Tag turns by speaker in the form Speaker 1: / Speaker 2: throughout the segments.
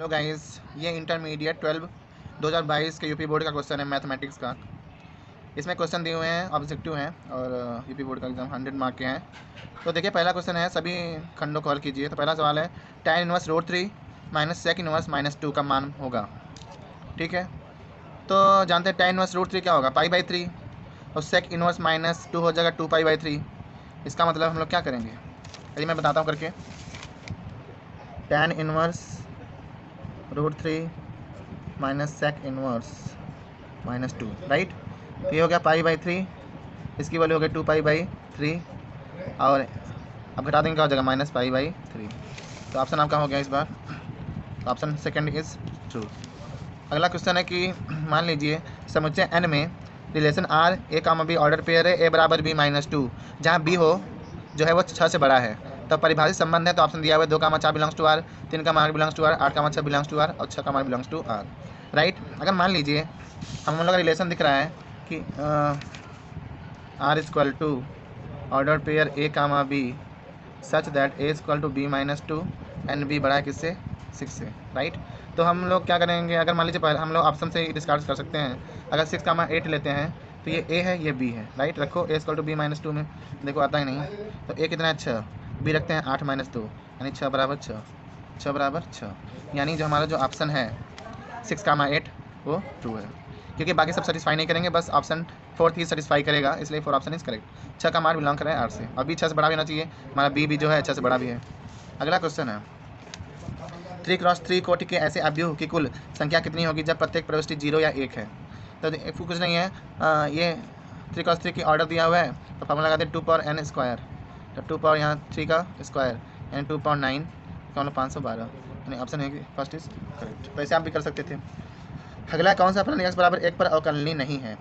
Speaker 1: Hello guys, ये intermediate 2022 के UP board का क्वेश्चन है मैथमेटिक्स का। इसमें क्वेश्चन दिए हुए हैं, ऑब्जेक्टिव हैं और यूपी बोर्ड का एग्जाम 100 मार्क के हैं। तो देखिए, पहला क्वेश्चन है, सभी खंडों को हल कीजिए। तो पहला सवाल है, tan inverse √3 minus sec inverse -2 का मान होगा। ठीक है, तो जानते हैं tan इनवर्स √3 क्या होगा, π/3, और सेक इनवर्स -2 हो जाएगा 2π/3। इसका मतलब हम लोग क्या करेंगे, चलिए मैं बताता हूँ करके। tan inverse √3 minus sec inverse -2, right. तो ये हो गया π/3, इसकी वैल्यू हो गई 2π/3, और अब घटा देंगे क्या हो जाएगा -π/3। तो ऑप्शन आपका हो गया इस बार, तो ऑप्शन सेकंड इज ट्रू। अगला क्वेश्चन है कि मान लीजिए समुच्चय n में relation r a, b order pair है a बराबर b -2, जहाँ b हो जो है वो 6 से बड़ा है। तब परिभाषित संबंध है, तो ऑप्शन दिया हुआ है 2, 4 belongs to r, 3, belongs to r, 8, 6 belongs to r, और 6, बिलोंग्स टू r, राइट। अगर मान लीजिए हम लोग का रिलेशन दिख रहा है कि r equal to order pair a, b such that a equal to b -2 and b बड़ा है किससे, 6 से, राइट। तो हम लोग क्या करेंगे, अगर मान लीजिए पहले हम लोग ऑप्शन से डिस्कार्ड कर सकते हैं। अगर 6, 8 लेते हैं तो ये a है, ये b है, राइट। रखो a इक्वल टू b -2 में, देखो आता ही नहीं, तो a कितना है 6, b रखते हैं 8 -2, यानी 6 बराबर 6, 6 बराबर 6, यानी जो हमारा जो ऑप्शन है 6, 8 वो ट्रू है, क्योंकि बाकी सब सेटिस्फाई नहीं करेंगे, बस ऑप्शन फोर्थ ही सेटिस्फाई करेगा, इसलिए 4 ऑप्शन इज करेक्ट। 6 का मान बिलोंग कर रहा है 8 से, और बी 6 से बड़ा भी होना चाहिए, हमारा बी भी जो है 6 से बड़ा भी है। अगला क्वेश्चन है, 3x3 कोटि के ऐसे अवयव की कुल संख्या कितनी होगी जब प्रत्येक प्रविष्टि 0 या 1 है। तो कुछ नहीं है, ये 3x3 की ऑर्डर दिया हुआ है, तो फॉर्मूला लगाते हैं 2n², तो 2 पावर यहाँ 3 का स्क्वायर यानी 2/9 का मतलब 512, यानी ऑप्शन है कि फर्स्ट इज करेक्ट। तो ऐसे आप भी कर सकते थे। अगला कौन सा फलन x बराबर 1 पर अवकलनीय नहीं है।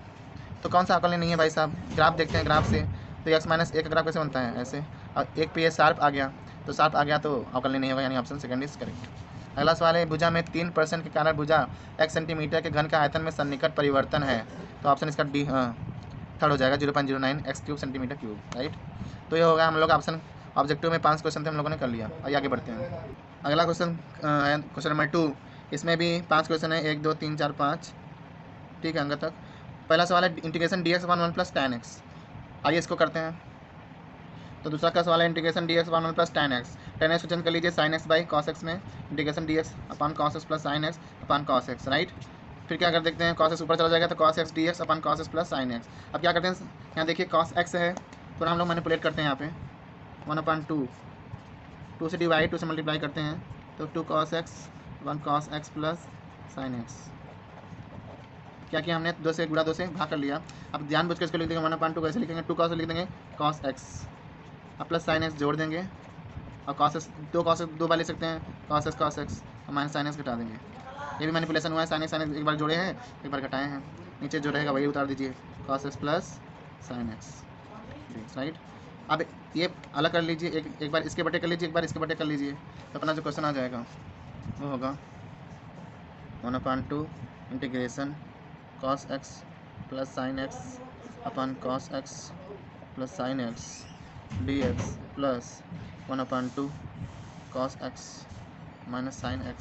Speaker 1: तो कौन सा अवकलनीय नहीं है भाई साहब, ग्राफ देखते हैं, ग्राफ से तो x - 1 का ग्राफ कैसे बनता है, ऐसे, और 1 पे ये शार्प आ गया, तो शार्प आ गया तो अवकलनीय नहीं होगा, यानी ऑप्शन सेकंड इज करेक्ट। अगला सवाल है, भुजा में 3% के कारण भुजा x सेंटीमीटर के घन का आयतन में सन्निकट परिवर्तन है। तो ऑप्शन इसका डी थर्ड हो जाएगा, 0.09 x³ सेंटीमीटर क्यूब, राइट। तो ये होगा हम लोग ऑप्शन, ऑब्जेक्टिव में 5 क्वेश्चन थे, हम लोगों ने कर लिया। आइए आगे बढ़ते हैं। अगला क्वेश्चन है क्वेश्चन नंबर 2, इसमें भी 5 क्वेश्चन है, 1, 2, 3, 4, 5, ठीक है, अंक तक। पहला सवाल है इंटीग्रेशन dx/1 + tan x, आइए इसको करते हैं। तो दूसरा का सवाल है integration dx/1 + tan x, tan x को चेंज कर लीजिए sin x by cos x में, integration dx/cos x + sin x/cos x, right. फिर क्या कर देखते हैं, cos x ऊपर चला जाएगा तो cos x dx/cos x + sin x। अब क्या करते हैं, यहाँ देखिए cos x है, तो हम लोग मैनिपुलेट करते हैं, यहाँ पे 1/2, 2 से डिवाइड, 2 से मल्टीप्लाई करते हैं, तो 2 cos x 1 cos x + sin x। क्या किया हमने, 2 से गुणा 2 से भाग कर लिया। अब ध्यान बुझ के इसको लिख देंगे 1/2, कैसे लिखेंगे, 2 cos लिख देंगे cos x, अब प्लस sin x जोड़ देंगे, और cos x 2 cos x 2 बार लिख सकते हैं, cos x और माइनस sin x घटा देंगे। ये भी मैनिपुलेशन हुआ है, sin x एक बार जोड़े हैं, एक बार घटाए हैं, नीचे जो रहेगा वही उतार दीजिए, cos x + sin x, right. अब ये अलग कर लीजिए, एक बार इसके बटे कर लीजिए, एक बार इसके बटे कर लीजिए, तो अपना जो क्वेश्चन आ जाएगा वो होगा 1/2 integration cos x + sin x cos x + sin x dx plus 1/2 cos x - sin x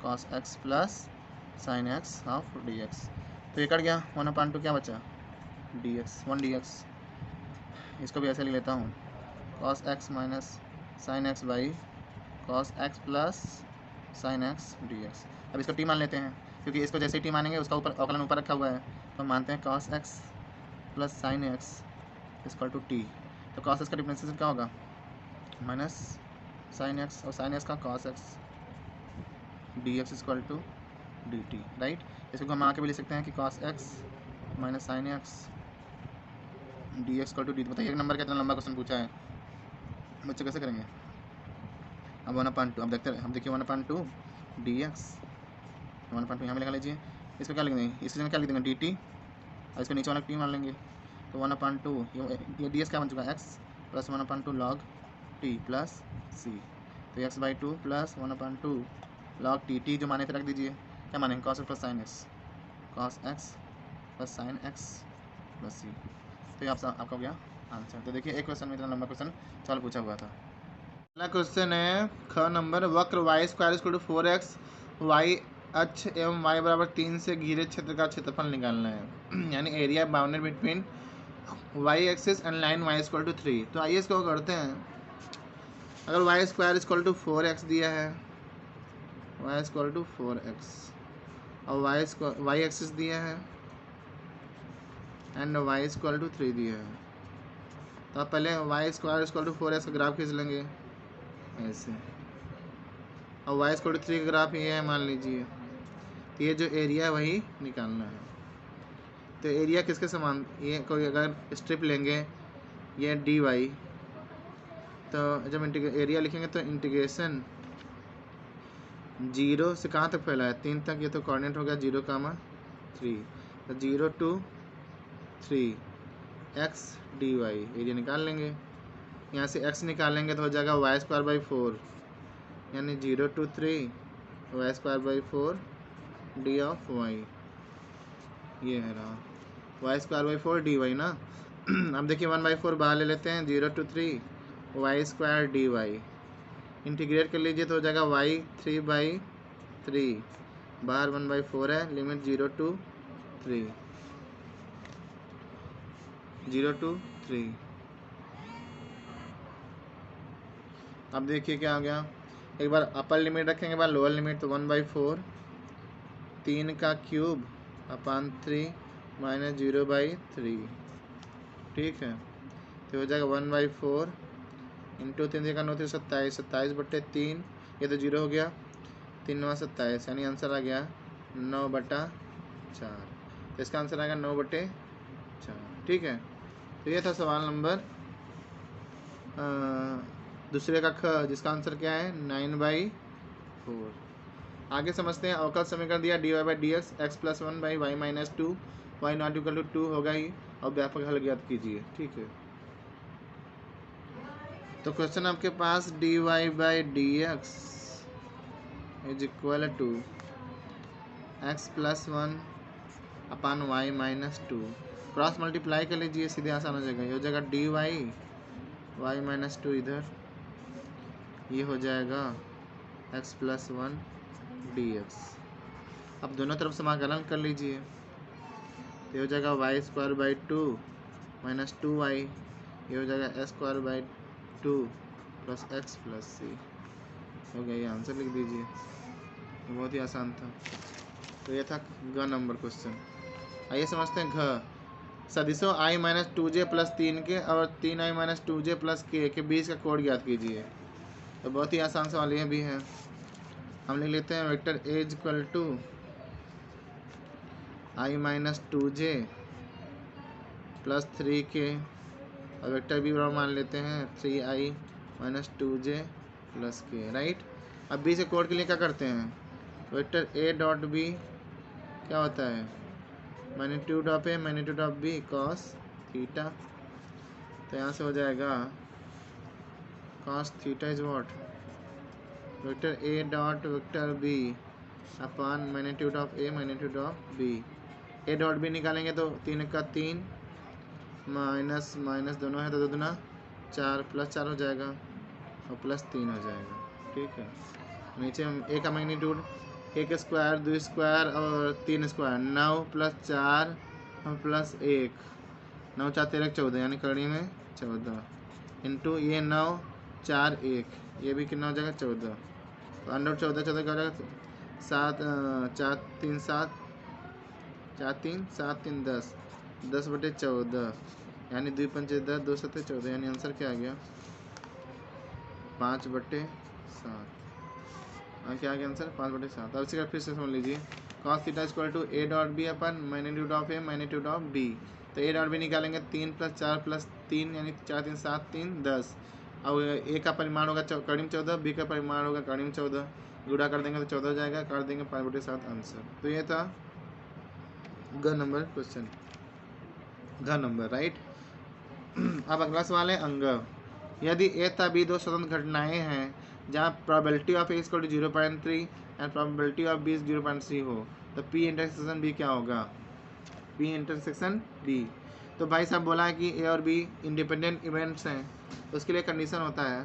Speaker 1: cos x + sin x of dx। तो ये कट गया, 1/2 क्या बचा, dx, 1 dx। इसको भी ऐसे ले लेता हूँ, cos x - sin x cos x + sin x dx। अब इसको t मान लेते हैं, क्योंकि इसको जैसे ही t मानेंगे उसका ऊपर अवकलन ऊपर रखा हुआ है, तो हम मानते हैं cos x + sin x = t। तो cos x का डिफरेंशिएशन क्या होगा, माइनस sin x, और sin x का cos x dx = dt, right. इसको घुमा के भी लिख सकते हैं कि cos x - sin x dx = dt। बताइए एक नंबर का इतना लंबा क्वेश्चन पूछा है, बच्चे कैसे करेंगे। अब 1/2, अब देखते हैं, हम देखिए 1/2 dx, 1/2 यहाँ में लगा लीजिए, इसको क्या लिखेंगे, इसके जगह क्या लिख देंगे dt, और इसको नीचे वाला t मान लेंगे, तो 1/2 ये ds क्या बन चुका है, x + 1/2 log t + c, तो x/2 + 1/2 log t जो माने थे रख दीजिए, क्या मानेंगे, cos x + sin x, cos x + sin x + c। तो ये आपका हो गया आंसर। तो देखिए एक क्वेश्चन में इतना लंबा क्वेश्चन सवाल पूछा हुआ था। अगला क्वेश्चन है ख नंबर, वक्र y square equal to 4x y अक्ष एवं y बराबर 3 से घिरे क्षेत्र का क्षेत्रफल निकालना है यानी area bounded between y axis and line y equal to 3। तो आइए इसको करते हैं। अगर Y square equal to 4x दिया है, y इक्वल टू 4x और वाई एक्सिस दिया है एंड y इक्वल टू 3 दिया है, तो आप पहले Y square equal to 4x का ग्राफ खींच लेंगे ऐसे, और y इक्वल टू 3 का ग्राफ ये है मान लीजिए। ये जो एरिया है वही निकालना है। तो एरिया किसके समान, ये कोई अगर स्ट्रिप लेंगे ये डी वाई, तो जब एरिया लिखेंगे तो इंटीग्रेशन 0 से कहाँ तक फैला है 3 तक, ये तो कोऑर्डिनेट हो गया 0, 3, तो 0 to 3 x dy एरिया निकाल लेंगे। यहाँ से x निकालेंगे तो हो जाएगा वाई स्क्वायर बाई 4 यानी 0 to 3 y square by 4 d of y, ये है रहा y square by 4 d y ना। अब देखिए 1/4 बाहर ले लेते हैं, 0 to 3 y square d y, integrate कर लीजिए तो हो जाएगा वाई 3/3, बाहर 1/4 है, लिमिट 0 to 3, 0 to 3। अब देखिए क्या आ गया, एक बार अपर लिमिट रखेंगे, एक बार लोअर लिमिट, तो 1/4 3 का क्यूब अपान 3 माइनस 0/3, ठीक है। तो हो जाएगा 1/4 इंटू 3 का 9 3 27, 27/3, ये तो 0 हो गया, 3 9 27, यानी आंसर आ गया 9/4। तो इसका आंसर आएगा 9/4, ठीक है। तो ये था सवाल नंबर दूसरे का ख, जिसका आंसर क्या है 9/4। आगे समझते हैं अवकल समीकरण दिया dy by d x x plus 1 by y minus 2 y not equal to 2 होगा ही, और व्यापक हल ज्ञात कीजिए, ठीक है। तो क्वेश्चन आपके पास dy by d x is equal to x plus 1 upon y minus 2, cross multiply कर लीजिए, सीधे आसान हो जाएगा। ये हो जाएगा dy वाई माइनस 2 इधर, ये हो जाएगा एक्स प्लस 1 डी एक्स। अब दोनों तरफ समाकलन कर लीजिए, तो हो जाएगा Y square by 2 minus 2y, ये हो जाएगा x square by 2 plus x plus c, हो गया। ये आंसर लिख दीजिए, बहुत ही आसान था। तो ये था ग नंबर क्वेश्चन। आइए समझते हैं घ, सदिशों i माइनस 2j प्लस 3 के और 3i माइनस 2j प्लस के बीच का कोड ज्ञात कीजिए। तो बहुत ही आसान सवाल ये भी है। हम लिख लेते हैं vector a equal to i minus 2j plus 3k, और वेक्टर b बराबर मान लेते हैं 3i minus 2j plus k, right. अब b से कोड के लिए क्या करते हैं, वेक्टर a डॉट b क्या होता है magnitude of a magnitude of b cos theta. तो यहाँ से हो जाएगा cos theta is what vector a dot vector b upon magnitude of a magnitude of b. A dot b निकालेंगे तो 3 का 3 माइनस माइनस दोनों है तो 2 दूना 4 प्लस 4 हो जाएगा और प्लस 3 हो जाएगा, ठीक है। नीचे ए का मैग्नीट्यूड 1 स्क्वायर 2 स्क्वायर और 3 स्क्वायर, 9 प्लस 4 और प्लस 1, 9 4 13 14, यानी कड़ी में 14 इंटू ये 9 4 1, ये भी कितना हो जाएगा 14, तो अंडर 14 14 क्या हो जाएगा 7 4 3 7 4 3 7 3 10 10/14, यानी 2 5 10 2 7 14, यानी आंसर क्या आ गया 5/7। क्या आ गया आंसर 5/7। अब इसका फिर से समझ लीजिए, cos theta equal to a dot b upon magnitude of a magnitude of b. तो ए डॉट बी निकालेंगे 3 प्लस 4 प्लस 3, यानी 4 3 7 3 10, और ए का परिमाण होगा कड़ीम 14, बी का परिमाण होगा कड़ीम 14, गुणा कर देंगे तो 14 हो जाएगा, काट देंगे 5/7 आंसर। तो ये था ग नंबर क्वेश्चन, घ नंबर, राइट। अब अगला सवाल है अंग, यदि ए तथा बी दो स्वतंत्र घटनाएं हैं जहाँ probability of a equal to 0.3 and probability of b 0.3 हो, तो पी इंटरसेक्शन बी क्या होगा, पी इंटरसेक्शन बी। तो भाई साहब बोला है कि ए और बी इंडिपेंडेंट इवेंट्स हैं, तो उसके लिए कंडीशन होता है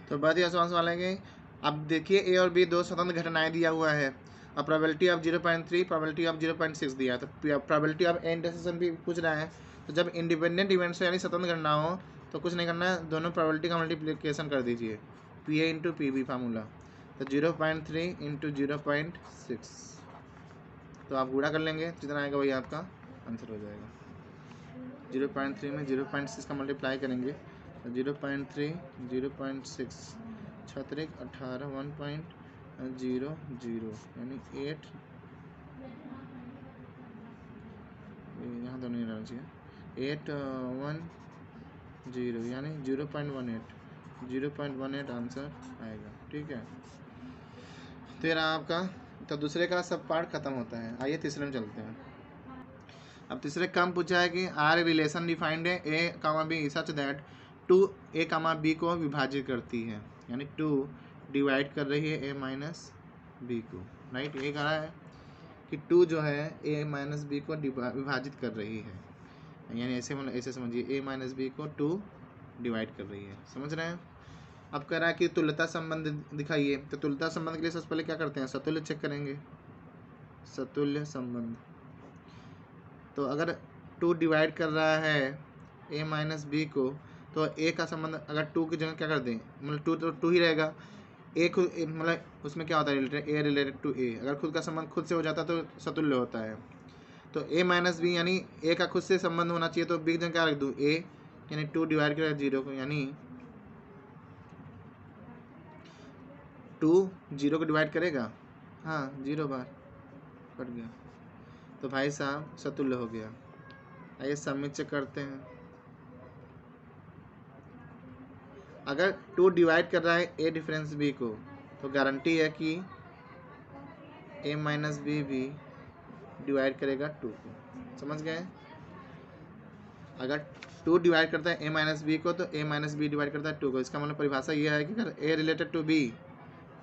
Speaker 1: तो बात यह आंसर वाला है कि अब देखिए ए और बी दो स्वतंत्र घटनाएं दिया हुआ है और प्रोबेबिलिटी ऑफ 0.3 प्रोबेबिलिटी ऑफ 0.6 दिया है, तो प्रोबेबिलिटी ऑफ ए इंटरसेक्शन भी पूछ रहा है। तो जब इंडिपेंडेंट इवेंट्स यानी स्वतंत्र घटना हो तो कुछ नहीं करना है, दोनों प्रोबेबिलिटी का मल्टीप्लिकेशन कर दीजिए, p a into p b formula. तो 0.3 इंटू 0.6, तो आप गुणा कर लेंगे, जितना आएगा वही आपका आंसर हो जाएगा। 0.3 में 0.6 का मल्टीप्लाई करेंगे तो 0.3 0.6 छत्रिक 18 1.00 यानी 8, यहाँ तो नहीं रहना चाहिए, 810 यानी 0.18 आंसर आएगा। ठीक है, तो ये रहा आपका। तो दूसरे का सब पार्ट खत्म होता है। आइए तीसरे में चलते हैं। अब तीसरे काम पूछा है कि आर रिलेशन डिफाइंड है A comma B such that 2 A comma B को विभाजित करती है, यानी 2 डिवाइड कर रही है ए माइनस बी को, राइट। ये कह रहा है कि 2 जो है ए माइनस बी को विभाजित कर रही है, यानी ऐसे समझिए ए माइनस बी को 2 डिवाइड कर रही है, समझ रहे हैं। अब कह रहा है कि तुल्यता संबंध दिखाइए। तो तुल्यता संबंध के लिए सबसे पहले क्या करते हैं, सतुल्य चेक करेंगे, सतुल्य संबंध। तो अगर 2 डिवाइड कर रहा है ए माइनस बी को, तो ए का संबंध अगर 2 की जगह क्या कर दें, मतलब 2 तो 2 ही रहेगा, ए खुद मतलब उसमें क्या होता है रिलेटेड, ए रिलेटेड टू ए। अगर खुद का संबंध खुद से हो जाता तो सतुल्य होता है। तो ए माइनस बी यानी ए का खुद से संबंध होना चाहिए, तो बी की जगह क्या रख दूँ, ए, यानी 2 डिवाइड करेगा 0 को, यानी 2 0 को डिवाइड करेगा, हाँ 0 बार कट गया, तो भाई साहब सतुल्य हो गया। आइए सबमिट चेक करते हैं। अगर 2 डिवाइड कर रहा है ए डिफरेंस बी को, तो गारंटी है कि ए माइनस बी भी डिवाइड करेगा 2 को, समझ गए। अगर 2 डिवाइड करता है ए माइनस बी को, तो ए माइनस बी डिवाइड करता है 2 को। इसका मतलब परिभाषा यह है कि अगर A related to B,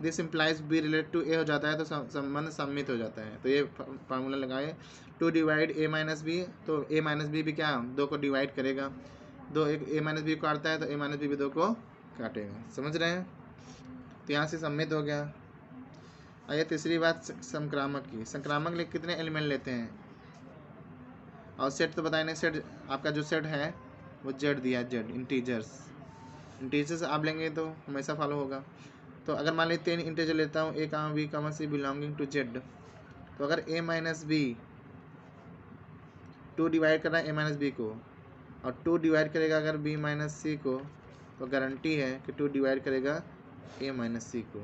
Speaker 1: this implies B related to A हो जाता है, तो संबंध सम्मित हो जाता है। तो ये फार्मूला लगाए, 2 डिवाइड ए माइनस बी, तो ए माइनस बी भी क्या 2 को डिवाइड करेगा, 2 एक ए माइनस बी को काटता है, तो ए माइनस बी भी 2 को काटेगा, समझ रहे हैं। तो यहाँ से सम्मित हो गया। आइए तीसरी बात संक्रामक की। संक्रामक लिए कितने एलिमेंट लेते हैं, और सेट तो बताए नहीं, सेट आपका जो सेट है वो जेड दिया है, जेड इंटीजर्स आप लेंगे तो हमेशा फॉलो होगा। तो अगर मान लीजिए 3 इंटीजर लेता हूँ, A comma B comma C belonging to Z, तो अगर ए माइनस बी 2 डिवाइड कर रहा है ए माइनस बी को, और 2 डिवाइड करेगा अगर बी माइनस सी को, तो गारंटी है कि 2 डिवाइड करेगा ए माइनस सी को,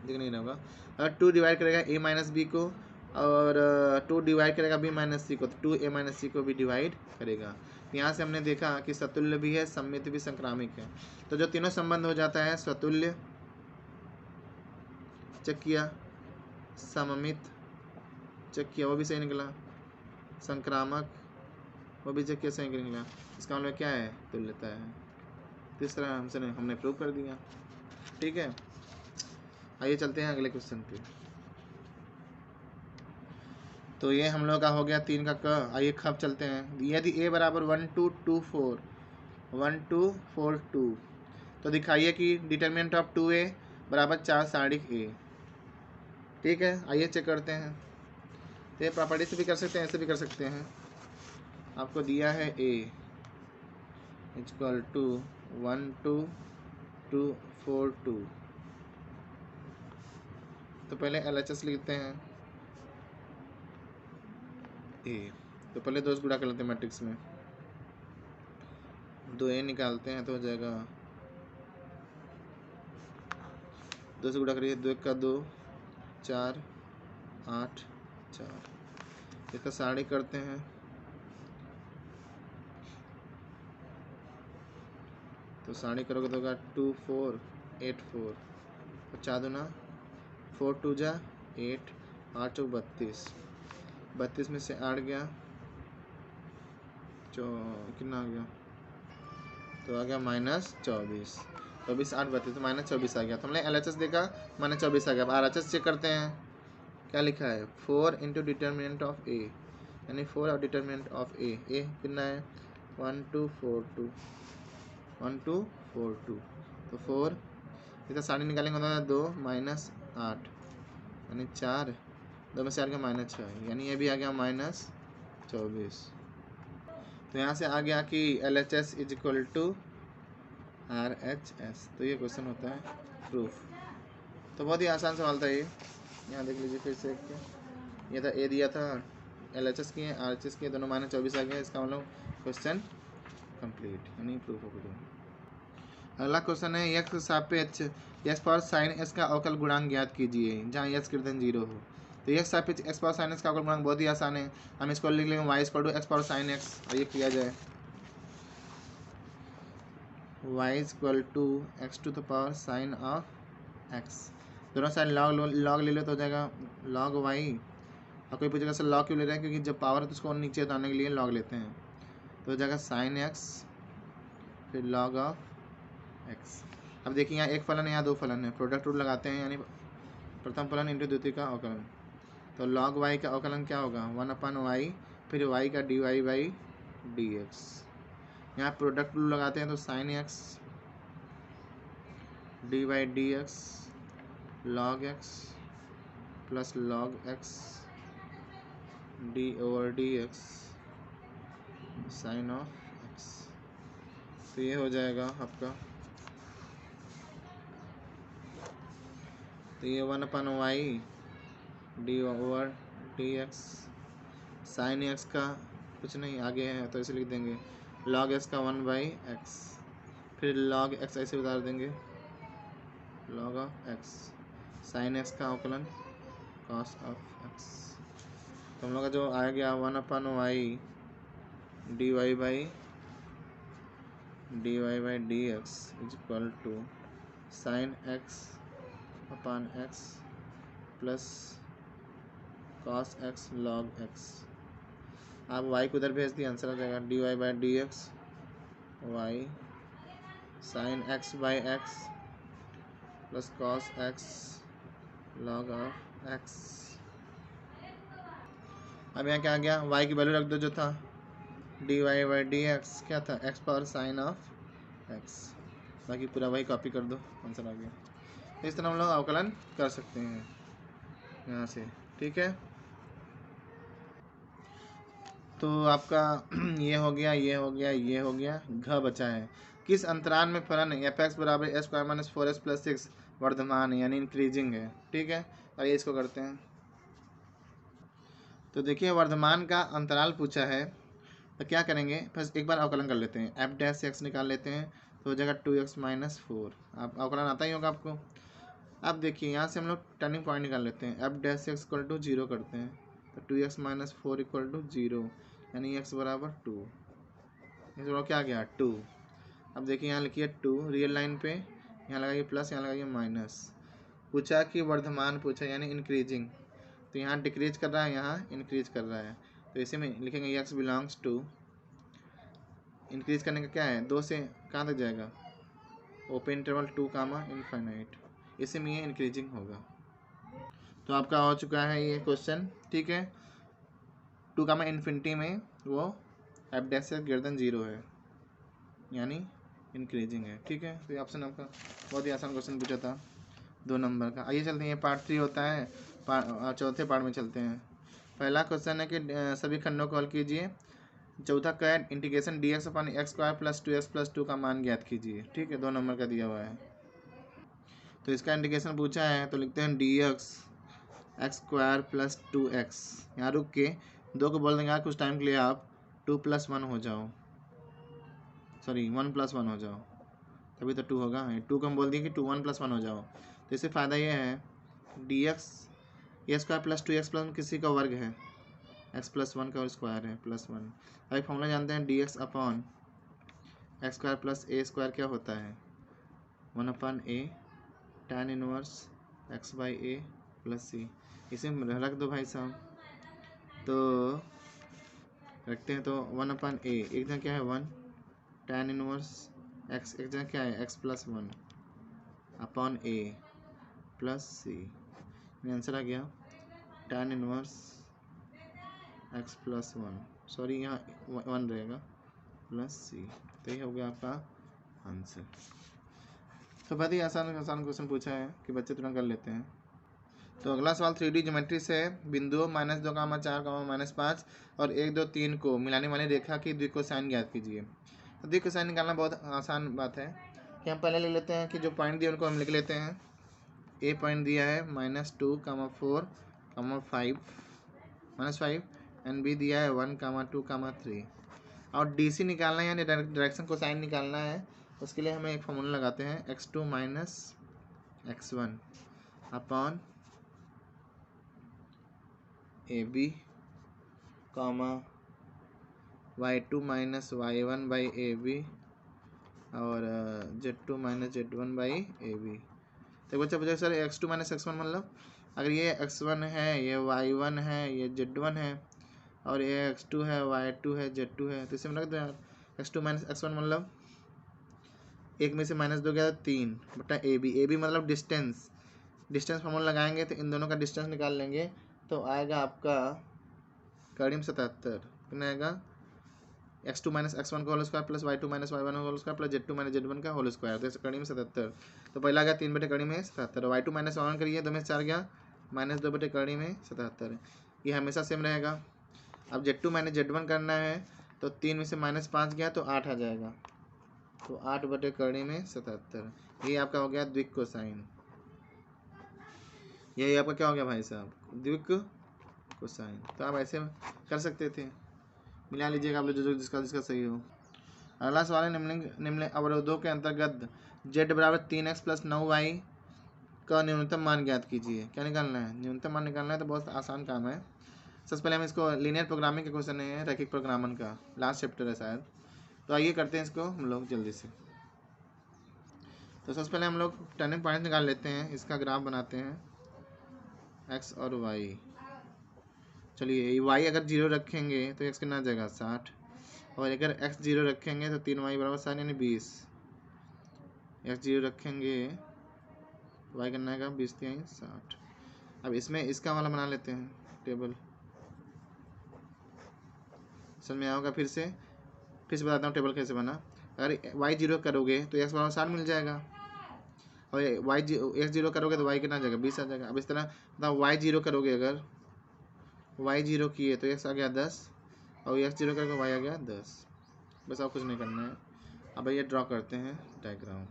Speaker 1: देख नहीं रहा होगा। अगर 2 डिवाइड करेगा ए माइनस बी को, और 2 डिवाइड करेगा बी माइनस सी को, तो 2 ए माइनस सी को भी डिवाइड करेगा। यहाँ से हमने देखा कि सतुल्य भी है, सम्मित भी, संक्रामिक है। तो जो तीनों संबंध हो जाता है, स्वतुल्य चेक किया, सममित चेक किया, वो भी सही निकला, संक्रामक वो भी चेक किया, सही निकला। इसका मतलब क्या है, तुल्यता है। तीसरा हमने प्रूव कर दिया। ठीक है, आइए चलते हैं अगले क्वेश्चन पे। तो ये हम लोग का हो गया 3 का क। आइए खब चलते हैं। यदि a बराबर 1 2 2 4 1 2 4 2, तो दिखाइए कि डिटरमिनेंट ऑफ 2a बराबर 4 सारणिक a। ठीक है, आइए चेक करते हैं। तो ये प्रॉपर्टी से भी कर सकते हैं, ऐसे भी कर सकते हैं। आपको दिया है a इक्वल टू 1 2 2 4 2, तो पहले LHS लिखते हैं a। तो पहले 2 से गुणा कर लेते हैं मैट्रिक्स में, 2a निकालते हैं तो हो जाएगा 2 से गुणा करिए, 2 का 2 4 8 4। इसका सारणी करते हैं, तो सारणी करोगे तो होगा 2 4 8 4, और 4 दूना 4 2 जा 8, 8 चौक 32, 32 में से 8 गया, कितना आ गया, तो आ गया -24, 24 8 32, तो -24 आ गया। तो हमने LHS देखा, -24 आ गया। अब RHS चेक करते हैं, क्या लिखा है, 4 इंटू डिटर्मिनेंट ऑफ ए, यानी 4 और डिटर्मिनेंट ऑफ ए कितना है 1 2 4 2 1 2 4 2। तो 4, इसका साइड निकालेंगे होता है 2 माइनस 8 यानी 4, 2 में से 4 का -6 यानी ये भी आ गया -24। तो यहाँ से आ गया कि LHS is equal to RHS। तो ये क्वेश्चन होता है प्रूफ। तो बहुत ही आसान सवाल था ये। यहाँ देख लीजिए फिर से ये था, ए दिया था, LHS किए, RHS किए, दोनों -24 आ गया। इसका मतलब क्वेश्चन कंप्लीट यानी प्रूफ हो गया। अगला क्वेश्चन है x सापेक्ष x पावर साइन s का अवकल गुणांक ज्ञात कीजिए जहाँ x > 0 हो। तो x सापेक्ष x पावर साइन s का अवकल गुणांक बहुत ही आसान है, हम इसको लिख लेंगे y = x power sine x। और ये किया जाए y = x⁻, sine of x। दोनों साइड लॉग ले लो तो हो जाएगा log y। और कोई पूछेगा सर लॉग क्यों ले रहे हैं, क्योंकि जब पावर है तो उसको नीचे उतारने के लिए लॉग लेते हैं। तो हो जाएगा साइन x फिर log ऑफ x। अब देखिए यहाँ एक फलन है, यहाँ दो फलन है, प्रोडक्ट रूल लगाते हैं यानी प्रथम फलन इंटू द्वितीय का अवकलन। तो log y का अवकलन क्या होगा 1/y फिर y का dy/dx। यहाँ प्रोडक्ट रूल लगाते हैं तो sine x dy/dx log x plus log x d/dx sine of x। तो ये हो जाएगा आपका, तो ये 1/y d/dx साइन x का कुछ नहीं आगे है तो इसे लिख देंगे log x का 1/x फिर log x ऐसे उतार देंगे log of x sine x का अवकलन cos ऑफ x। तो हम लोग का जो आ गया 1/y dy/dx is equal to sine x/x plus cos x log x। आप y को उधर भेज दिए, आंसर आ जाएगा dy/dx y sine x/x plus cos x log of x। अब यहाँ क्या आ गया, y की वैल्यू रख दो जो था dy/dx क्या था x power sign of x, बाकी पूरा वही कॉपी कर दो, आंसर आ गया। इस तरह हम लोग अवकलन कर सकते हैं यहाँ से, ठीक है। तो आपका ये हो गया, ये हो गया, ये हो गया, घ बचा है। किस अंतराल में फलन f(x = s² - 4s + 6) वर्धमान है यानी इंक्रीजिंग है, ठीक है। और ये इसको करते हैं। तो देखिए वर्धमान का अंतराल पूछा है तो क्या करेंगे, बस एक बार अवकलन कर लेते हैं, f' निकाल लेते हैं तो हो जाएगा 2x - 4। आप अवकलन आता ही होगा आपको। अब देखिए यहाँ से हम लोग टर्निंग पॉइंट निकाल लेते हैं, f' = 0 करते हैं तो 2x - 4 = 0 यानी x = 2। इस क्या आ गया 2। अब देखिए यहाँ लिखिए 2 रियल लाइन पे, यहाँ लगाइए प्लस, यहाँ लगाइए माइनस। पूछा कि वर्धमान पूछा यानी इंक्रीजिंग, तो यहाँ डिक्रीज कर रहा है, यहाँ इंक्रीज कर रहा है। तो इसी में लिखेंगे x बिलोंग्स टू, इंक्रीज करने का क्या है 2 से कहाँ तक जाएगा, ओपन इंटरवल 2, इनफाइनाइट, इसी में ये इंक्रीजिंग होगा। तो आपका हो चुका है ये क्वेश्चन, ठीक है। 2, इन्फिनिटी में वो f' से > 0 है यानी इंक्रीजिंग है, ठीक है। तो ये ऑप्शन आपका बहुत ही आसान क्वेश्चन पूछा था 2 नंबर का। आइए चलते हैं, पार्ट 3 होता है, चौथे पार्ट में चलते हैं। पहला क्वेश्चन है कि सभी खंडों को हल कीजिए। चौथा का है इंटीग्रेशन dx/x² + 2x + 2 का मान ज्ञात कीजिए, ठीक है। 2 नंबर का दिया हुआ है। तो इसका इंटीग्रेशन पूछा है तो लिखते हैं dx x² + 2x। यहाँ रुक के 2 को बोल देंगे कुछ टाइम के लिए आप 2 + 1 हो जाओ, सॉरी 1 + 1 हो जाओ, तभी तो 2 होगा। 2 को हम बोल दिए कि 1 + 1 हो जाओ। तो इससे फ़ायदा ये है dx a² + 2x + 1 किसी का वर्ग है, x + 1 का स्क्वायर है +1। अभी फॉर्मूला जानते हैं dx अपॉन x² + a² क्या होता है 1/a tan inverse x/a + c। इसे रख दो भाई साहब, तो रखते हैं तो 1/a एक जगह क्या है 1 tan इनवर्स x, एक जगह क्या है x + 1 upon a + c। Answer आ गया tan इनवर्स x + 1, सॉरी यहाँ 1 रहेगा + c। तो ये हो गया आपका आंसर। तो बहुत ही आसान आसान क्वेश्चन पूछा है कि बच्चे तुरंत कर लेते हैं। तो अगला सवाल 3D ज्योमेट्री से बिंदुओं -2, -4, -5 और 1, 2, 3 को मिलाने वाली रेखा की द्विकोसाइन ज्ञात कीजिए। तो द्विकोसाइन निकालना बहुत आसान बात है कि हम पहले ले लेते हैं कि जो पॉइंट दिए उनको हम लिख लेते हैं। ए पॉइंट दिया है -2, 4, 5 एंड बी दिया है 1, 2, 3 और DC निकालना है यानी डायरेक्शन कोसाइन निकालना है। उसके लिए हमें एक फॉर्मूला लगाते हैं x2 - x1 upon AB y2 - y1 by AB और z2 - z1 बाई AB। तो बच्चा पूछा सर x2 - x1 मतलब अगर ये x1 है, ये y1 है, ये z1 है और ये x2 है, y2 है, z2 है, तो इसे हम रख दो यार। x2 - x1 मतलब एक में से -2 गया 3 बटा AB मतलब डिस्टेंस फॉर्मूला लगाएंगे तो इन दोनों का डिस्टेंस निकाल लेंगे तो आएगा आपका करीब 77। कितना आएगा x2 - x1 का whole square plus y2 - y1 का whole square plus z2 - z1 का होल स्क्वायर, तो करीब 77। तो पहला गया 3 बटे करीब में 77 और y2 - y1 करिए 2 में 4 गया -2 बटे करीब में 77। ये हमेशा सेम रहेगा। अब z2 - z1 करना है तो 3 में से -5 गया तो 8 आ जाएगा, तो 8 बटे करीब में 77। ये आपका हो गया द्विकोसाइन। यही आपका क्या हो गया भाई साहब, द्विकोसाइन। तो आप ऐसे कर सकते थे, मिला लीजिएगा आप लोग जो जिसका सही हो। अगला सवाल है निम्न अवरोधों के अंतर्गत z बराबर 3x प्लस 9y का न्यूनतम मान ज्ञात कीजिए। क्या निकालना है, न्यूनतम मान निकालना है। तो बहुत आसान काम है। सबसे पहले हम इसको लीनियर प्रोग्रामिंग के क्वेश्चन है, रैखिक प्रोग्रामन का लास्ट चैप्टर है शायद। तो आइए करते हैं इसको हम लोग जल्दी से। तो सबसे पहले हम लोग टर्निंग पॉइंट निकाल लेते हैं, इसका ग्राफ बनाते हैं x और y। चलिए y अगर 0 रखेंगे तो x कितना आ जाएगा 60 और अगर x 0 रखेंगे तो 3y बराबर 60 यानी 20। x 0 रखेंगे y करना है 20 3 60। अब इसमें इसका वाला बना लेते हैं टेबल, समझ में आओगा। फिर से बताता हूँ टेबल कैसे बना। अगर y 0 करोगे तो x बराबर 60 मिल जाएगा और x 0 करोगे तो y कितना आ जाएगा 20 आ जाएगा। अब इस तरह मतलब y 0 करोगे, अगर y 0 किए तो x आ गया 10 और x 0 करके y आ गया 10। बस और कुछ नहीं करना है। अब ये ड्रॉ करते हैं डायग्राम।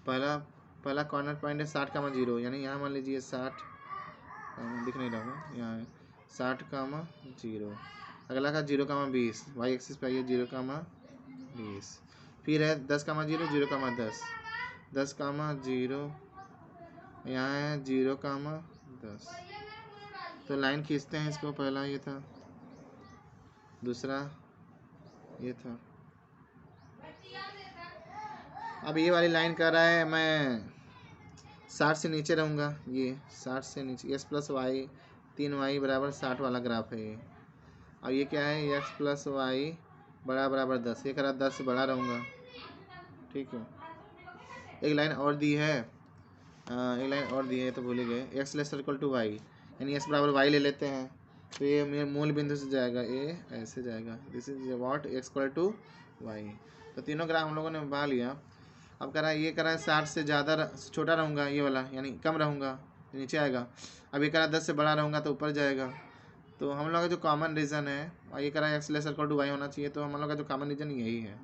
Speaker 1: पहला कॉर्नर पॉइंट है 60, 0 यानी यहाँ मान लीजिए 60 दिख नहीं रहा है, यहाँ है 60, 0। अगला का 0, 20 वाई एक्सिस पे आइए 0, 20। फिर है 10, 0, 0, 10, 10, 0 यहाँ है 0, 10। तो लाइन खींचते हैं इसको। पहला ये था, दूसरा ये था। अब ये वाली लाइन कर रहा है मैं 60 से नीचे रहूँगा, ये 60 से नीचे x प्लस वाई 3y बराबर 60 वाला ग्राफ है ये। और ये क्या है x प्लस वाई बराबर 10, ये करा 10 से बड़ा रहूँगा, ठीक है। एक लाइन और दी है, तो भूल ही गए। x less equal to y यानी x बराबर y ले लेते हैं तो ये मेरे मूल बिंदु से जाएगा, ये ऐसे जाएगा। This is what x equal to y. तो तीनों ग्राफ हम लोगों ने बना लिया। अब कह रहा है ये कह रहा है 60 से ज़्यादा छोटा रहूँगा, ये वाला यानी कम रहूँगा नीचे आएगा। अब ये कह रहा है 10 से बड़ा रहूँगा तो ऊपर जाएगा। तो हम लोग का जो कॉमन रीजन है, और ये कह रहा है x less equal to y होना चाहिए, तो हम लोग का जो कॉमन रीजन यही है।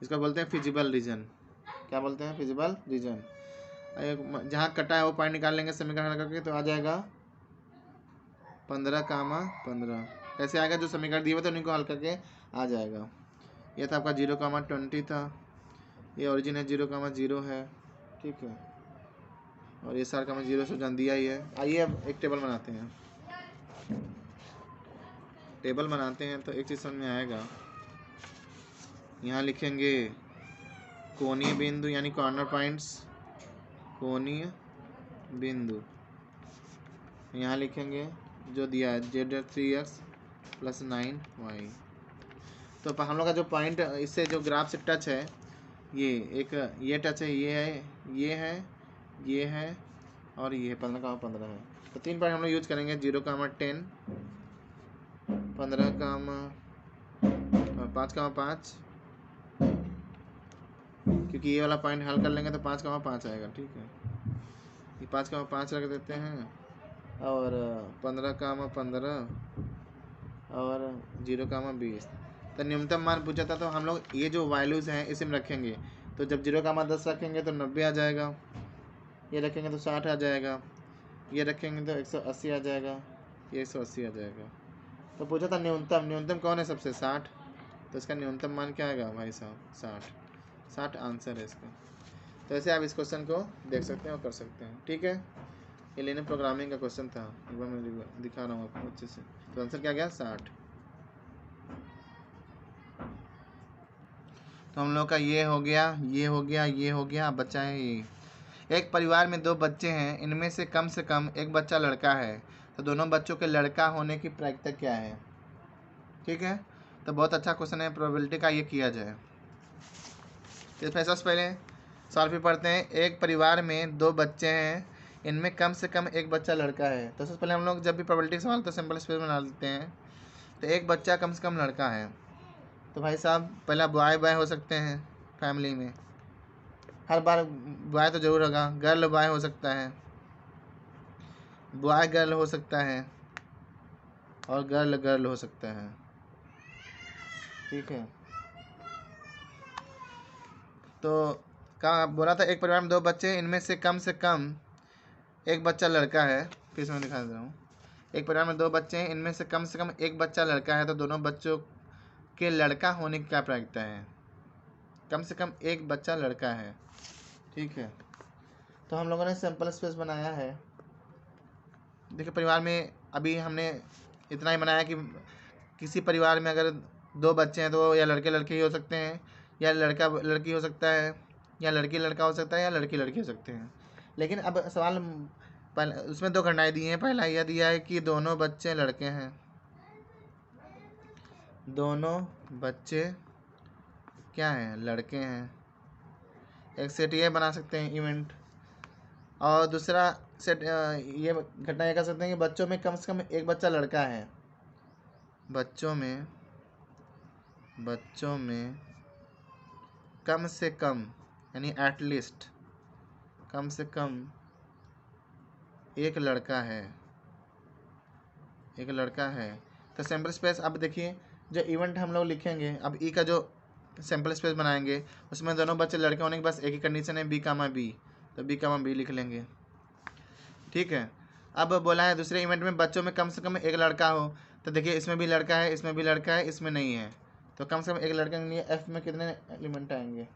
Speaker 1: इसका बोलते हैं फिजिबल रीजन। क्या बोलते हैं, फिजिबल रीजन। जहाँ कटा है वो पॉइंट निकाल लेंगे समीकरण करके तो आ जाएगा 15, 15। कैसे आएगा, जो समीकरण दिए हुए थे उन्हीं को हल करके आ जाएगा। ये था आपका 0, 20 था। ये ओरिजिन है 0, 0 है, ठीक है। और ये सार का 0 से जान दिया ही है। आइए अब एक टेबल बनाते हैं। तो एक चीज़ समझ में आएगा। यहाँ लिखेंगे कोणीय बिंदु यानी कॉर्नर पॉइंट्स, कोणीय बिंदु। यहाँ लिखेंगे जो दिया है z 3x प्लस 9y। तो हम लोग का जो पॉइंट इससे जो ग्राफ से टच है, ये एक ये टच है, ये है और ये 15, 15 है। तो 3 पॉइंट हम लोग यूज करेंगे 0, 10, 15, 5, 5 क्योंकि ये वाला पॉइंट हल कर लेंगे तो 5,5 आएगा। ठीक है, ये 5,5 रख देते हैं और 15,15 और 0,20। तो न्यूनतम मान पूछा था, तो हम लोग ये जो वैल्यूज़ हैं इसे में रखेंगे। तो जब 0,10 रखेंगे तो 90 आ जाएगा, ये रखेंगे तो 60 आ जाएगा, ये रखेंगे तो 180 आ जाएगा, ये 180 आ जाएगा। तो पूछा था न्यूनतम कौन है सबसे, 60। तो इसका न्यूनतम मान क्या आएगा भाई साहब, 60 आंसर है इसका। तो ऐसे आप इस क्वेश्चन को देख सकते हैं और कर सकते हैं। ठीक है, ये लिनियर प्रोग्रामिंग का क्वेश्चन था, एक बार मैं दिखा रहा हूँ आपको अच्छे से। तो आंसर क्या गया, 60। तो हम लोग का ये हो गया, ये हो गया, ये हो गया। अब बच्चा है ये, एक परिवार में 2 बच्चे हैं, इनमें से कम एक बच्चा लड़का है, तो दोनों बच्चों के लड़का होने की प्रायिकता क्या है। ठीक है, तो बहुत अच्छा क्वेश्चन है, प्रोबेबिलिटी का ये किया जाए। तो सबसे पहले सॉल्व भी पढ़ते हैं। एक परिवार में 2 बच्चे हैं, इनमें कम से कम एक बच्चा लड़का है। तो सबसे पहले हम लोग जब भी प्रोबेबिलिटी सवाल तो सिंपल स्पेस बना लेते हैं। तो एक बच्चा कम से कम लड़का है, तो भाई साहब पहला बॉय हो सकते हैं फैमिली में, हर बार बॉय तो जरूर होगा, गर्ल बॉय हो सकता है, बॉय गर्ल हो सकता है, और गर्ल गर्ल हो सकता है। ठीक है, तो कहा बोला था एक परिवार में 2 बच्चे, इनमें से कम एक बच्चा लड़का है। फिर से मैं दिखा दे रहा हूँ, एक परिवार में 2 बच्चे हैं, इनमें से कम एक बच्चा लड़का है, तो दोनों बच्चों के लड़का होने की क्या प्रायिकता है। कम से कम एक बच्चा लड़का है। ठीक है, तो हम लोगों ने सैंपल स्पेस बनाया है। देखिए परिवार में अभी हमने इतना ही बनाया कि किसी परिवार में अगर 2 बच्चे हैं तो या लड़के लड़के ही हो सकते हैं, या लड़का लड़की हो सकता है, या लड़की लड़का हो सकता है, या लड़की लड़की हो सकते हैं। लेकिन अब सवाल उसमें 2 घटनाएं दी हैं। पहला यह दिया है कि दोनों बच्चे लड़के हैं, दोनों बच्चे क्या हैं, लड़के हैं। एक सेट ये बना सकते हैं इवेंट, और दूसरा सेट ये घटना ये कर सकते हैं कि बच्चों में कम से कम एक बच्चा लड़का है, बच्चों में कम से कम यानी एटलीस्ट कम से कम एक लड़का है, तो सैम्पल स्पेस। अब देखिए जो इवेंट हम लोग लिखेंगे, अब ई का जो सैम्पल स्पेस बनाएंगे उसमें दोनों बच्चे लड़के होने के बस एक ही कंडीशन है, बी कामा बी, तो बी कामा बी लिख लेंगे। ठीक है, अब बोला है दूसरे इवेंट में बच्चों में कम से कम एक लड़का हो, तो देखिए इसमें भी लड़का है, इसमें भी लड़का है, इसमें नहीं है, तो कम से कम एक लड़के के लिए एफ में कितने एलिमेंट आएंगे,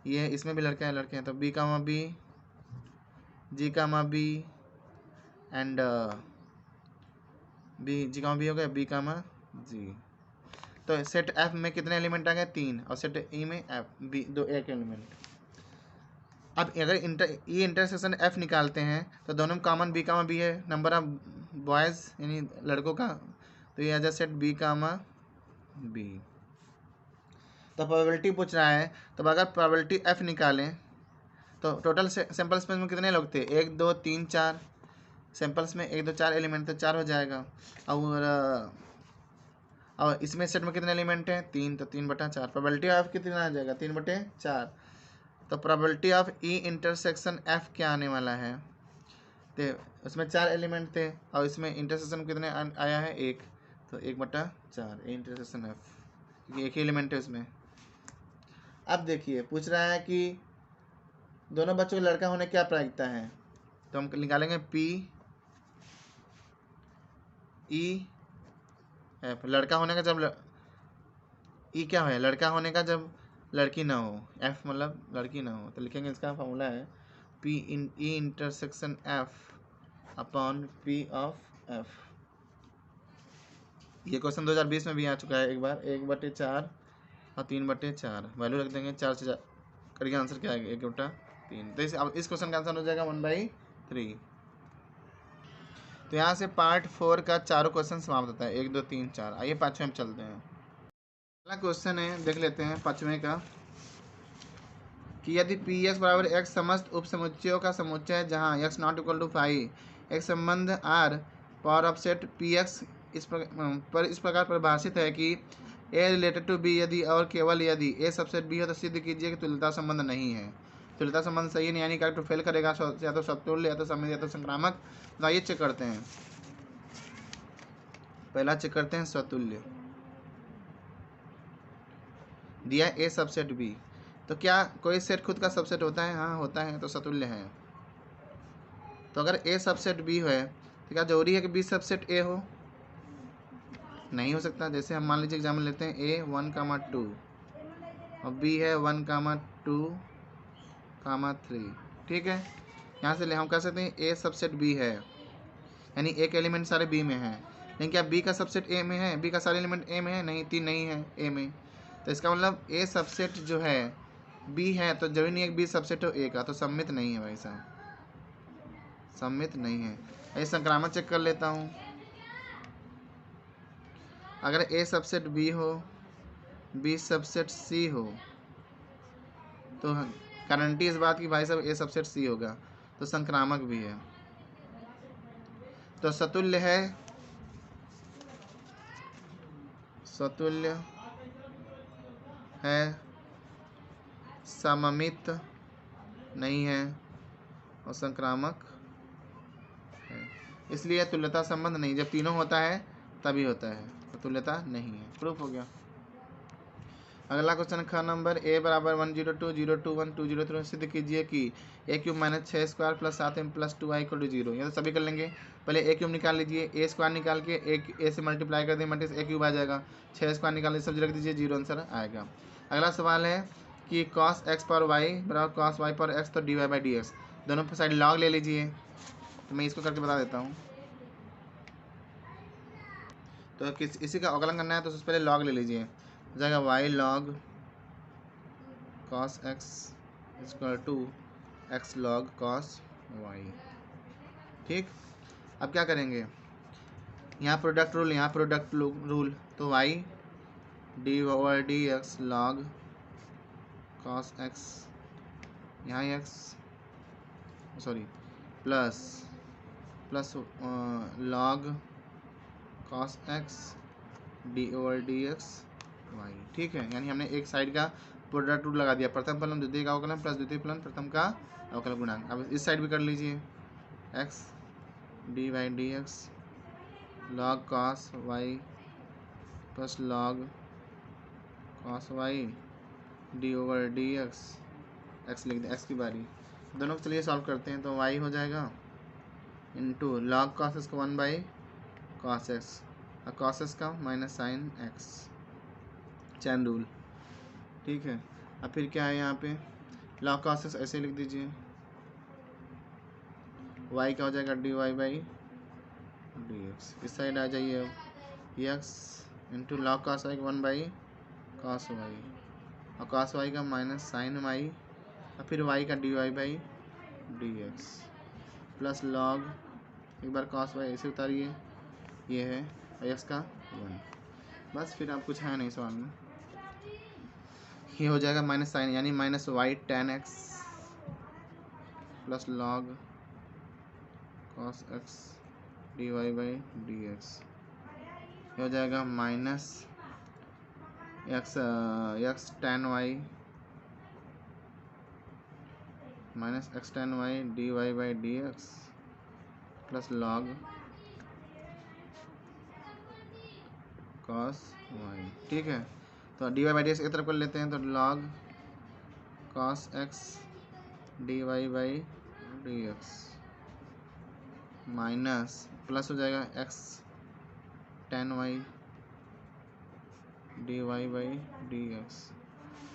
Speaker 1: ये इसमें भी लड़के हैं, तो b comma b, g comma b and b, g comma b हो गया, बी कामा जी। तो सेट एफ में कितने एलिमेंट आ गए, 3, और सेट ई में एफ बी 2 एक एलिमेंट। अब अगर ई इंटरसेक्शन एफ निकालते हैं तो दोनों में कॉमन बी कामा बी है, नंबर ऑफ बॉयज़ यानी लड़कों का, तो ये आ जाए सेट बी कामा बी। तो प्रोबेबिलिटी पूछ रहा है, तो अगर प्रोबेबिलिटी एफ निकालें तो टोटल सैंपल स्पेस में कितने लोग थे, 1 2 3 4, सैंपल्स में 1 2 4 एलिमेंट, तो 4 हो जाएगा। और इसमें सेट में कितने एलिमेंट हैं, 3, तो 3/4। प्रोबेबिलिटी ऑफ कितना आ जाएगा, 3/4। तो probability of E intersection F क्या आने वाला है, तो उसमें 4 एलिमेंट थे और इसमें इंटरसेक्शन कितने आया है, 1, तो 1/4 ए इंटरसेक्शन एफ, क्योंकि एक ही एलिमेंट है उसमें। अब देखिए पूछ रहा है कि दोनों बच्चों के लड़का होने क्या प्रायिकता है, तो हम निकालेंगे पी ई एफ। लड़का होने का जब ई क्या है, लड़का होने का जब लड़की ना हो, एफ मतलब लड़की ना हो, तो लिखेंगे इसका फॉर्मूला है P in E intersection F upon P of F. ये क्वेश्चन 2020 में भी आ चुका है एक बार, 1/4 और 3/4 वैल्यू रख देंगे, 4 से करिए आंसर क्या आएगा, 1/3। तो अब इस क्वेश्चन का आंसर हो जाएगा 1/3। तो यहाँ से पार्ट 4 का चारों क्वेश्चन समाप्त होता है, 1 2 3 4। आइए 5वें में चलते हैं। अगला क्वेश्चन है, देख लेते हैं 5वें का, कि यदि पी एक्स बराबर एक्स समस्त उप समुच्चयों का समुच्चय है जहाँ एक्स नॉट इक्वल टू 5, एक संबंध r power of set p x इस प्रकार परिभाषित है कि ए रिलेटेड टू बी यदि और केवल यदि ए सबसेट बी हो तो सिद्ध कीजिए कि तुल्यता संबंध नहीं है। तुल्यता संबंध सही नहीं, यानी करेक्ट फेल करेगा, या तो समतुल्य या तो समित या तो संक्रामक। तो आइए चेक करते हैं। पहला चेक करते हैं स्वतुल्य। दिया ए सबसेट बी, तो क्या कोई सेट खुद का सबसेट होता है? हाँ होता है, तो स्वतुल्य है। तो अगर ए सबसेट बी है तो क्या जरूरी है कि बी सबसेट ए हो? नहीं हो सकता। जैसे हम मान लीजिए एग्जाम्पल लेते हैं ए 1,2 और बी है 1,2,3, ठीक है। यहाँ से हम कह सकते हैं ए सबसेट बी है, यानी एक एलिमेंट सारे बी में है। लेकिन क्या बी का सबसेट ए में है? बी का सारे एलिमेंट ए में है? नहीं, 3 नहीं है ए में। तो इसका मतलब ए सबसेट जो है बी है, तो जरूरी नहीं है बी सबसेट हो ए का, तो सम्मित नहीं है भाई साहब, सम्मित नहीं है। ये संक्रामक चेक कर लेता हूँ। अगर ए सबसेट बी हो, बी सबसेट सी हो, तो गारंटी इस बात की भाई साहब ए सबसेट सी होगा, तो संक्रामक भी है। तो सतुल्य है, सतुल्य है, सममित नहीं है और संक्रामक है। इसलिए तुल्यता संबंध नहीं, जब तीनों होता है तभी होता है, तो तुल्यता नहीं है। प्रूफ हो गया। अगला क्वेश्चन ख नंबर ए बराबर 102.021.203 सिद्ध कीजिए कि A cube minus 6 square plus 7m plus 2i equal to 0। ये तो सभी कर लेंगे। पहले ए क्यूब निकाल लीजिए, ए स्क्वायर निकाल के ए से मल्टीप्लाई कर दिए, मल्टीप्लाई ए क्यूब आ जाएगा, 6 स्क्वायर निकाल लीजिए, सब रख दीजिए, 0 आंसर आएगा। अगला सवाल है कि कॉस एक्स पर वाई बराबर कॉस वाई पर एक्स, तो d y by d x, दोनों साइड लॉग ले लीजिए। तो मैं इसको करके बता देता हूँ। तो इसी का अवकलन करना है तो सबसे पहले लॉग ले लीजिए, हो जाएगा y log cos x equal to x log cos y। ठीक, अब क्या करेंगे, यहाँ प्रोडक्ट रूल, यहाँ प्रोडक्ट रूल, तो y d over d x log cos x, यहाँ x sorry plus plus log cos x d over d x y. ठीक है, यानी हमने एक साइड का प्रोडक्ट रूल लगा दिया, प्रथम फलन द्वितीय का अवकलन प्लस द्वितीय फलन प्रथम का अवकलन गुणांक। अब इस साइड भी कर लीजिए, x d y d x log cos y plus log cos y d over d x, x लिख दें, एक्स की बारी, दोनों को चलिए सॉल्व करते हैं। तो वाई हो जाएगा इंटू लॉग कॉस एक्स का 1 कॉस एक्स और कॉस एक्स का minus sine x, chain rule. ठीक है, अब फिर क्या है यहाँ पे लॉग कॉस एक्स ऐसे लिख दीजिए, y का हो जाएगा d y by d x, इस साइड आ जाइए। अब x into log cos y 1 cos y और कॉस वाई का माइनस साइन वाई और फिर y का d y by d x plus log एक बार कॉस वाई ऐसे उतारिए, ये है एक्स का 1। बस फिर अब कुछ है नहीं सवाल में, ये हो जाएगा माइनस साइन, यानी minus y tan x plus log cos x d y by d x, हो जाएगा minus x tan y minus x tan y d y by d x plus log cos y. ठीक है, तो d y by d x एक तरफ कर लेते हैं, तो log cos x d y by d x minus plus हो जाएगा x tan y d y by d x,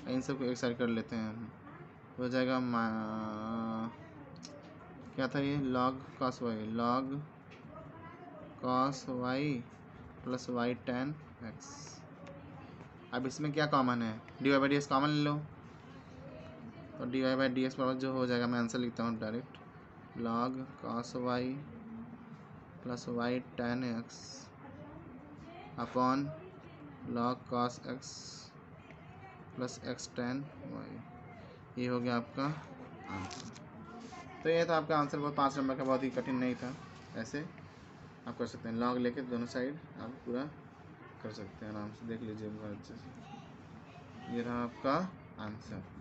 Speaker 1: इन सबको एक साइड कर लेते हैं हम, हो जाएगा क्या था ये log cos y, log cos y plus y tan x. अब इसमें क्या कॉमन है, d y by d x common ले लो, तो d y by d x बराबर जो हो जाएगा, मैं आंसर लिखता हूँ direct, log cos y plus y tan x upon log cos x plus x tan y. ये हो गया आपका आंसर। तो ये था आपका आंसर, बहुत 5 नंबर का, बहुत ही कठिन नहीं था। ऐसे आप कर सकते हैं, लॉग लेके दोनों साइड आप पूरा कर सकते हैं आराम से, देख लीजिए एक बार अच्छे से। ये रहा आपका आंसर।